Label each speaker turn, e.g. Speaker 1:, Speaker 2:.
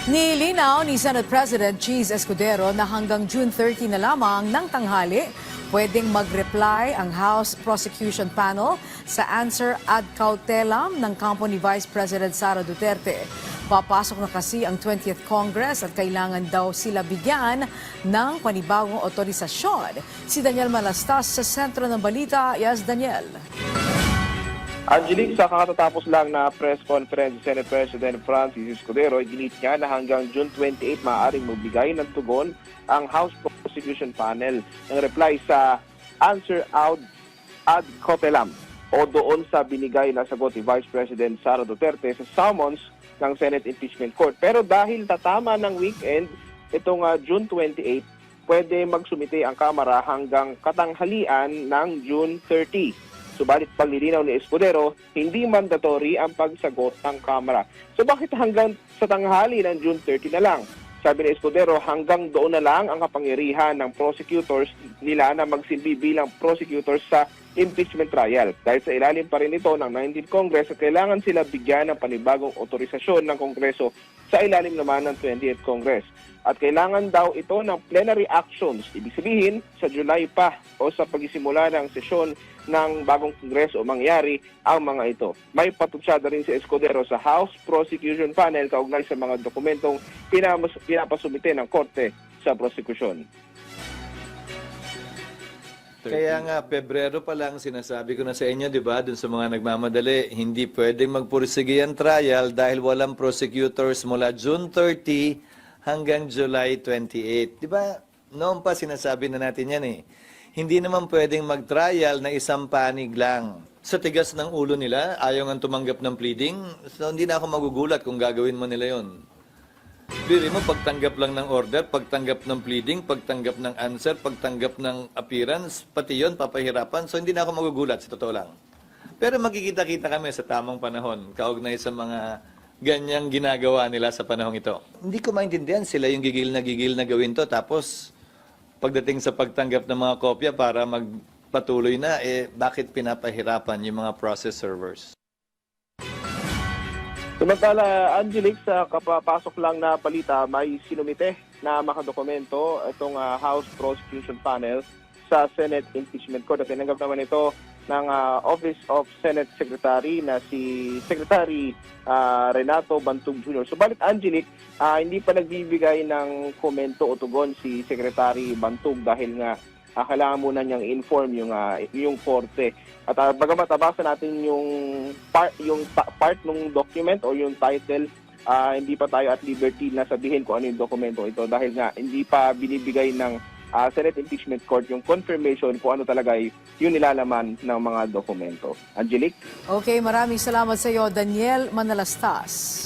Speaker 1: Nilinaw ni Senate President Cheese Escudero na hanggang June 30 na lamang ng tanghali pwedeng mag-reply ang House Prosecution Panel sa answer ad cautelam ng kampo ni Vice President Sara Duterte. Papasok na kasi ang 20th Congress at kailangan daw sila bigyan ng panibagong otorisasyon. Si Daniel Malastas sa sentro ng balita. Yes, Daniel.
Speaker 2: Angelique, sa kakatatapos lang na press conference si Senate President Francis Escudero, ginit niya na hanggang June 28 maaaring magbigay ng tugon ang House Prosecution Panel ng reply sa answer ad cautelam o doon sa binigay na sagot ni Vice President Sara Duterte sa summons ng Senate Impeachment Court. Pero dahil tatama ng weekend, itong June 28, pwede magsumite ang Kamara hanggang katanghalian ng June 30. Subalit paglilinaw ni Escudero, hindi mandatory ang pagsagot ng Kamara. So bakit hanggang sa tanghali ng June 30 na lang? Sabi ni Escudero, hanggang doon na lang ang kapangyarihan ng prosecutors nila na magsilbi bilang prosecutors sa impeachment trial. Dahil sa ilalim pa rin ito ng 19th Congress at kailangan sila bigyan ng panibagong otorisasyon ng Kongreso sa ilalim naman ng 20th Congress. At kailangan daw ito ng plenary actions. Ibig sabihin, sa July pa o sa pagsisimula ng sesyon ng bagong Kongreso mangyari ang mga ito. May patutsada rin si Escudero sa House Prosecution Panel kaugnay sa mga dokumentong pinapasumite ng Korte sa prosekusyon.
Speaker 3: Kaya nga, Pebrero pa lang sinasabi ko na sa inyo, di ba, dun sa mga nagmamadali, hindi pwedeng magpursige ang trial dahil walang prosecutors mula June 30 hanggang July 28. Di ba, noon pa sinasabi na natin yan eh. Hindi naman pwedeng mag-trial na isang panig lang. Sa tigas ng ulo nila, ayaw nga tumanggap ng pleading, so hindi na ako magugulat kung gagawin mo nila yon. Biri mo, pagtanggap lang ng order, pagtanggap ng pleading, pagtanggap ng answer, pagtanggap ng appearance, pati yon papahirapan. So hindi na ako magugulat, sa totoo lang. Pero magkikita-kita kami sa tamang panahon, kaugnay sa mga ganyang ginagawa nila sa panahong ito. Hindi ko maintindihan, sila yung gigil na gawin to, tapos pagdating sa pagtanggap ng mga kopya para magpatuloy na, bakit pinapahirapan yung mga process servers?
Speaker 2: Samantala, Angelique, sa kapapasok lang na balita, may sinumite na makadokumento itong House Prosecution Panel sa Senate Impeachment Court. At tinanggap naman ito ng Office of Senate Secretary na si Secretary Renato Bantug Jr. Subalit, Angelique, hindi pa nagbibigay ng komento o tugon si Secretary Bantug dahil nga kailangan muna niyang inform yung korte. At bagamat abasa natin yung part ng document o yung title, hindi pa tayo at liberty na sabihin kung ano yung dokumento ito dahil nga hindi pa binibigay ng Senate Impeachment Court yung confirmation kung ano talaga yung nilalaman ng mga dokumento. Angelique?
Speaker 1: Okay, maraming salamat sa iyo, Daniel Manalastas.